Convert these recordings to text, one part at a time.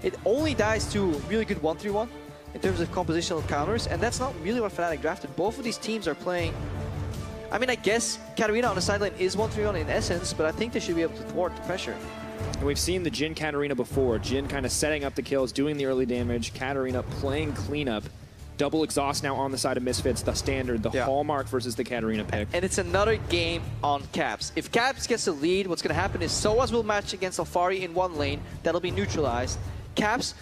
it only dies to really good 1-3-1 in terms of compositional counters, and that's not really what Fnatic drafted. Both of these teams are playing... I mean, I guess Katarina on the sideline is 1-3-1 in essence, but I think they should be able to thwart the pressure. And we've seen the Jhin Katarina before. Jhin kind of setting up the kills, doing the early damage. Katarina playing cleanup. Double exhaust now on the side of Misfits, the standard, the hallmark versus the Katarina pick. And it's another game on Caps. If Caps gets the lead, what's going to happen is Soaz will match against Alfari in one lane. That'll be neutralized. Caps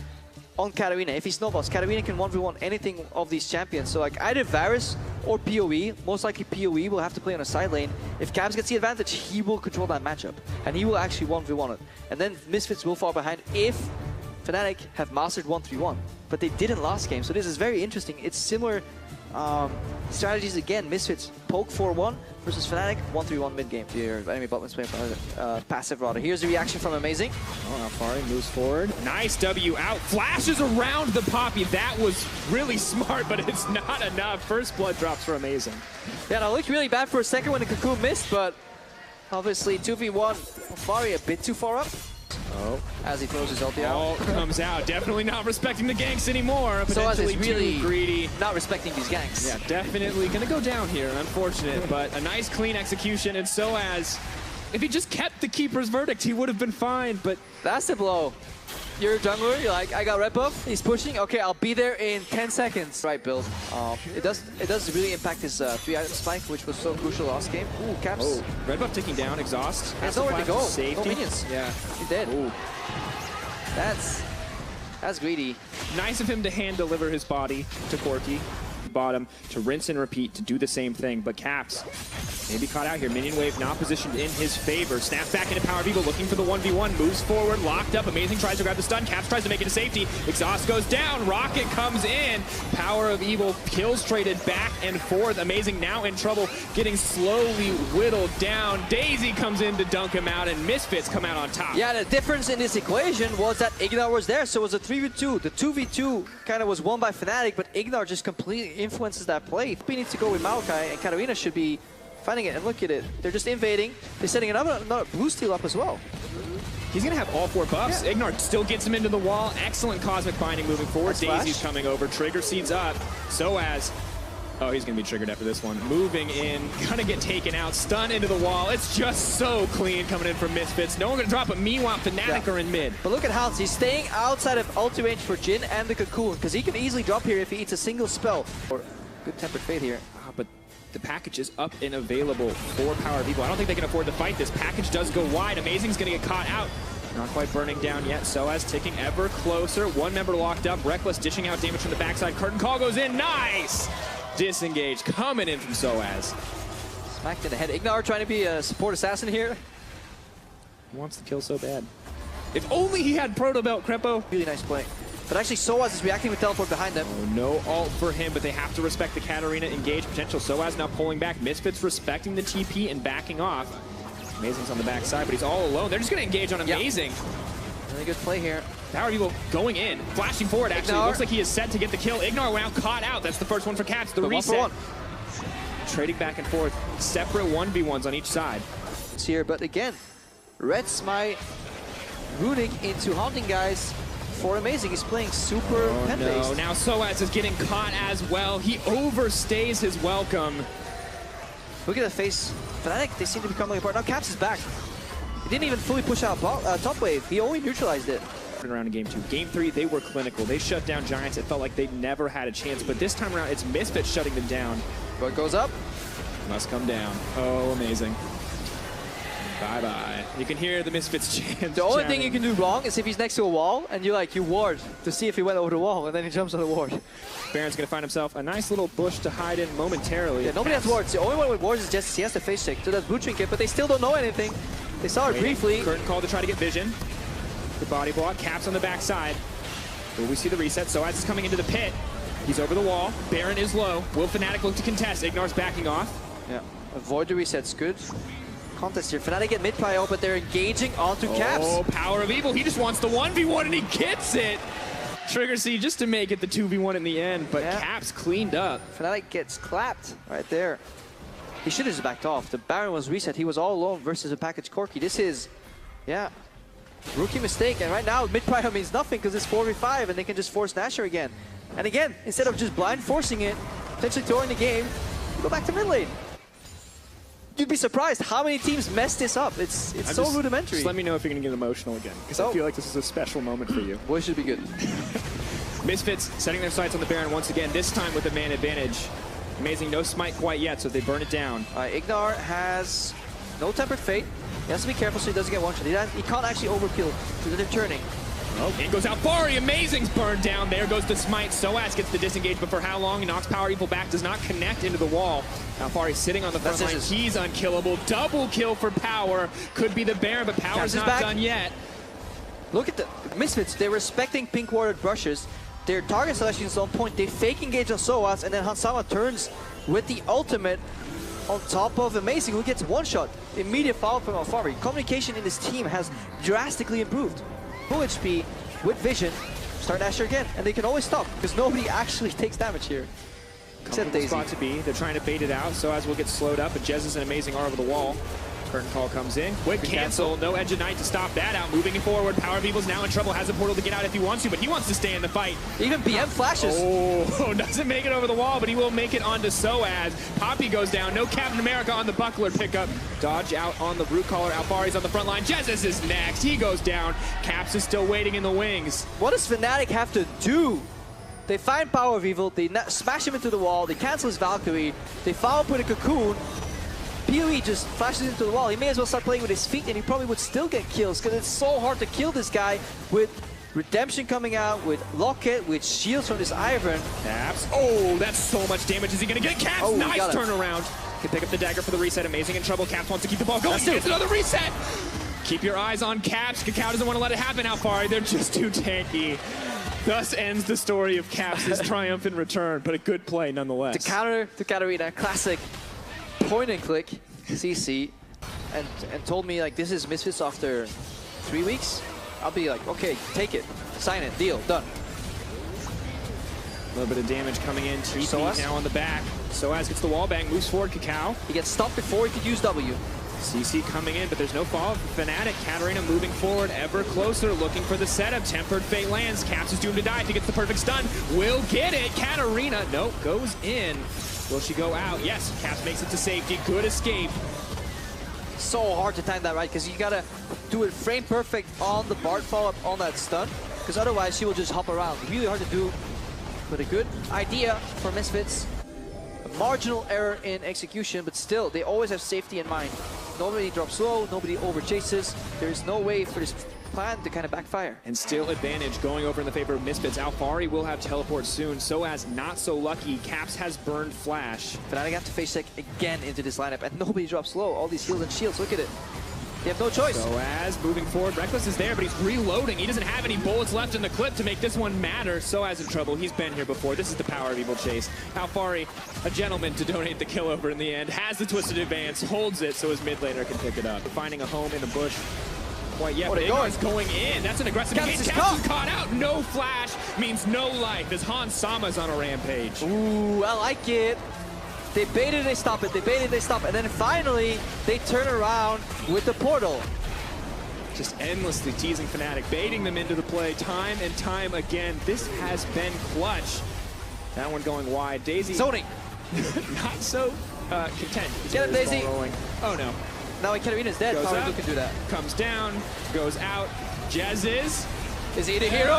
on Katarina. If he snowballs, Katarina can 1v1 anything of these champions. So like either Varus or PoE, most likely PoE will have to play on a side lane. If Caps gets the advantage, he will control that matchup. And he will actually 1v1 it. And then Misfits will fall behind if Fnatic have mastered 1-3-1, but they didn't last game, so this is very interesting. It's similar strategies again. Misfits poke 4-1 versus Fnatic 1-3-1 mid game. Here, enemy bot lane's playing passive rather. Here's the reaction from Amazing. Oh, Alfari moves forward. Nice W out. Flashes around the Poppy. That was really smart, but it's not enough. First blood drops for Amazing. Yeah, that looked really bad for a second when the Cocoon missed, but obviously 2v1. Alfari a bit too far up. Oh, as he throws his ulti out. Oh, comes out. Definitely not respecting the ganks anymore. Potentially really too greedy. Not respecting these ganks. Yeah, definitely going to go down here. Unfortunate, but a nice clean execution. And Soaz, if he just kept the Keeper's verdict, he would have been fine. But that's the blow. You're a jungler, you're like, I got red buff, he's pushing, okay, I'll be there in 10 seconds. Right build. It does really impact his 3-item spike, which was so crucial last game. Ooh, Caps. Oh, red buff ticking down, exhaust. There's nowhere to go. Safety. No minions. Yeah. He's dead. Ooh. That's greedy. Nice of him to hand deliver his body to Corki. Bottom to rinse and repeat to do the same thing, but Caps maybe caught out here. Minion wave not positioned in his favor. Snaps back into Power of Evil, looking for the 1v1, moves forward, locked up. Amazing tries to grab the stun. Caps tries to make it to safety. Exhaust goes down. Rocket comes in. Power of Evil kills traded back and forth. Amazing now in trouble, getting slowly whittled down. Daisy comes in to dunk him out, and Misfits come out on top. Yeah, the difference in this equation was that Ignar was there, so it was a 3v2. The 2v2 kind of was won by Fnatic, but Ignar just completely influences that play. He needs to go with Maokai, and Katarina should be finding it. And look at it. They're just invading. They're setting another blue steal up as well. He's going to have all 4 buffs. Yeah. Ignar still gets him into the wall. Excellent Cosmic Binding moving forward. Daisy's coming over. Trigger seeds up. Soaz. Oh, he's going to be triggered after this one. Moving in. Going to get taken out. Stun into the wall. It's just so clean coming in from Misfits. No one going to drop, but meanwhile, Fnatic are in mid. But look at Hans. He's staying outside of ulti range for Jhin and the Cocoon, because he can easily drop here if he eats a single spell. Or good Tempered Fate here. But the package is up and available for Power of Evil. I don't think they can afford to fight this. Package does go wide. Amazing's going to get caught out. Not quite burning down yet. Soaz ticking ever closer. One member locked up. Reckless dishing out damage from the backside. Curtain call goes in. Nice! Disengage coming in from Soaz. Smacked in the head. Ignar trying to be a support assassin here. He wants the kill so bad. If only he had Proto Belt, Crepo. Really nice play. But actually Soaz is reacting with teleport behind them. Oh, no ult for him, but they have to respect the Katarina engage potential. Soaz now pulling back. Misfits respecting the TP and backing off. Amazing's on the backside, but he's all alone. They're just going to engage on Amazing. Yep. Really good play here. Power of Evil going in, flashing forward actually. Looks like he is set to get the kill. Ignar now caught out. That's the first one for Caps. The reset. Trading back and forth. Separate 1v1s on each side. It's here, but again, Red Smite rooting into Haunting Guys for Amazing. He's playing super pen-based. No, now Soaz is getting caught as well. He overstays his welcome. Look at the face. Fnatic, they seem to be coming apart. Now Caps is back. He didn't even fully push out top wave. He only neutralized it. Around in game 2. Game 3, they were clinical. They shut down Giants. It felt like they never had a chance, but this time around, it's Misfits shutting them down. What goes up? Must come down. Oh, Amazing. Bye-bye. You can hear the Misfits chant. The only thing you can do wrong is if he's next to a wall and you ward to see if he went over the wall, and then he jumps on the ward. Baron's going to find himself a nice little bush to hide in momentarily. Yeah, nobody has wards. The only one with wards is Jesse. He has the face check. So that's Blue Trinket, but they still don't know anything. They saw it briefly. Curtain call to try to get vision. The body block. Caps on the backside. Will we see the reset? Soaz is coming into the pit. He's over the wall. Baron is low. Will Fnatic look to contest? Ignar's backing off. Yeah. Avoid the resets. Good contest here. Fnatic get mid prio, but they're engaging onto Caps. Oh, Power of Evil. He just wants the 1v1 and he gets it. Trigger C just to make it the 2v1 in the end, but Caps cleaned up. Fnatic gets clapped right there. He should have just backed off. The Baron was reset. He was all alone versus a package Corki. This is, yeah. Rookie mistake, and right now mid-prior means nothing because it's 4v5 and they can just force Nashor again. And again, instead of just blind forcing it, potentially throwing the game, you go back to mid lane. You'd be surprised how many teams mess this up. It's so rudimentary. Just let me know if you're going to get emotional again, because I feel like this is a special moment for you. Boy, it should be good. Misfits setting their sights on the Baron once again, this time with a man advantage. Amazing, no smite quite yet, so they burn it down. Ignar has no Tempered Fate. He has to be careful so he doesn't get one-shot. He can't actually overkill because they're turning. Oh, in goes Alfari. Amazing's burned down. There goes the smite. Soaz gets the disengage, but for how long? Knocks Power Evil back, does not connect into the wall. Alfari sitting on the front line. He's unkillable. Double kill for Power. Could be the Baron, but Power's not done yet. Look at the Misfits. They're respecting pink warded brushes. Their target selection is on point. They fake engage on Soaz, and then Hansama turns with the ultimate on top of Amazing, who gets one shot. Immediate follow from Alfari. Communication in this team has drastically improved. Full HP with vision. Start Nashor again, and they can always stop because nobody actually takes damage here. Except Daisy. Spot to be. They're trying to bait it out. Soaz will get slowed up, but Jez is an Amazing R over the wall. Curtain call comes in. Quick cancel. No Edge of Night to stop that out. Moving it forward. Power of Evil's now in trouble. Has a portal to get out if he wants to, but he wants to stay in the fight. Even BM flashes. Oh, doesn't make it over the wall, but he will make it onto Soaz. Poppy goes down. No Captain America on the buckler pickup. Dodge out on the root collar. Alfari's on the front line. Jesus is next. He goes down. Caps is still waiting in the wings. What does Fnatic have to do? They find Power of Evil. They smash him into the wall. They cancel his Valkyrie. They follow up with a Cocoon. PoE just flashes into the wall. He may as well start playing with his feet, and he probably would still get kills because it's so hard to kill this guy with Redemption coming out, with Locket, with shields from this Ivern. Caps. Oh, that's so much damage. Is he going to get Caps? Oh, nice turnaround. Can pick up the dagger for the reset. Amazing in trouble. Caps wants to keep the ball going. He gets another reset. Keep your eyes on Caps. Kakao doesn't want to let it happen, Alfari. They're just too tanky. Thus ends the story of Caps' triumphant return, but a good play nonetheless. To counter to Katarina, classic point and click CC, and told me like this is Misfits after 3 weeks. I'll be like, okay, take it, sign it, deal, done. A little bit of damage coming in. TP now on the back. Soaz gets the wall bang, moves forward. Kakao. He gets stopped before he could use W. CC coming in, but there's no fall. Fnatic, Katarina moving forward ever closer, looking for the setup. Tempered Fate lands. Caps is doomed to die if he gets the perfect stun. Will get it. Katarina, nope, goes in. Will she go out? Yes, Caps makes it to safety. Good escape. So hard to time that right, because you gotta do it frame perfect on the Bard follow-up on that stun, because otherwise she will just hop around. Really hard to do, but a good idea for Misfits. A marginal error in execution, but still, they always have safety in mind. Nobody drops low, nobody over chases. There's no way for this plan to kind of backfire. And still advantage going over in the favor of Misfits. Alfari will have teleport soon. Soaz not so lucky. Caps has burned Flash. Fnatic have to face check again into this lineup, and nobody drops low. All these heals and shields, look at it. They have no choice. Soaz moving forward. Reckless is there, but he's reloading. He doesn't have any bullets left in the clip to make this one matter. Soaz in trouble. He's been here before. This is the Power of Evil chase. Alfari, a gentleman to donate the kill over in the end, has the twisted advance, holds it so his mid laner can pick it up. Finding a home in the bush. Quite yet, but Ignor's going in. That's an aggressive engage. Caps is caught out. No flash means no life as Hansama's on a rampage. Ooh, I like it. They bait it, they stop it. They bait it, they stop it. And then finally, they turn around with the portal. Just endlessly teasing Fnatic, baiting them into the play time and time again. This has been clutch. That one going wide. Daisy. Zoning. Not so content. Get him, Daisy. Oh, no. Now Katarina's dead. Power Evil can do that. Comes down, goes out. Jez is. Is he the hero?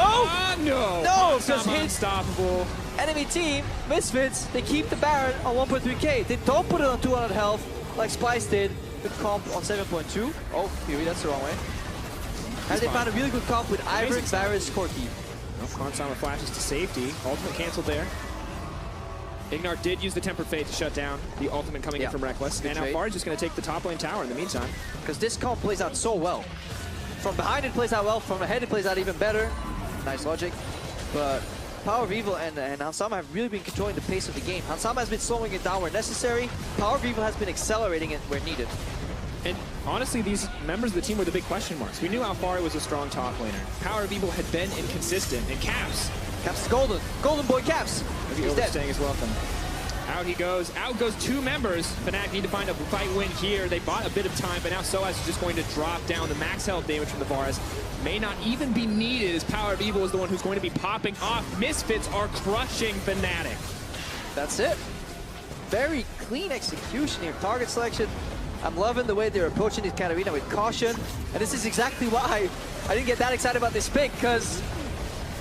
No. No, because unstoppable. Enemy team, Misfits, they keep the Baron on 1.3k. They don't put it on 200 health like Splice did with comp on 7.2. Oh, Fury, that's the wrong way. And they found a really good comp with Ivern, Varus, Corki. Hansama flashes to safety. Ultimate canceled there. Ignar did use the Tempered Fate to shut down the ultimate coming in from Reckless. And Alfari's just going to take the top lane tower in the meantime. Because this comp plays out so well. From behind it plays out well, from ahead it plays out even better. Nice logic. But Power of Evil and Hansama have really been controlling the pace of the game. Hansama has been slowing it down where necessary. Power of Evil has been accelerating it where needed. And honestly, these members of the team were the big question marks. We knew Alfari was a strong top laner. Power of Evil had been inconsistent. And Caps is golden. Golden boy Caps. He's dead. Saying his welcome. Out he goes. Out goes two members. Fnatic need to find a fight win here. They bought a bit of time, but now Soaz is just going to drop down. The max health damage from the Varus may not even be needed, as Power of Evil is the one who's going to be popping off. Misfits are crushing Fnatic. That's it. Very clean execution here. Target selection. I'm loving the way they're approaching this Katarina with caution. And this is exactly why I didn't get that excited about this pick, because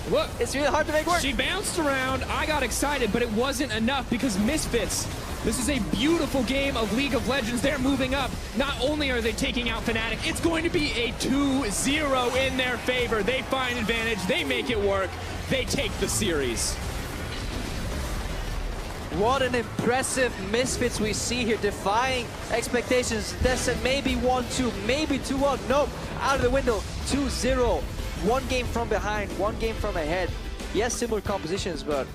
look, it's really hard to make work. She bounced around. I got excited, but it wasn't enough because Misfits, this is a beautiful game of League of Legends. They're moving up. Not only are they taking out Fnatic, it's going to be a 2-0 in their favor. They find advantage. They make it work. They take the series. What an impressive Misfits we see here, defying expectations. Descent maybe 1-2, maybe 2-1. Nope, out of the window, 2-0. One game from behind, one game from ahead. Yes, similar compositions, but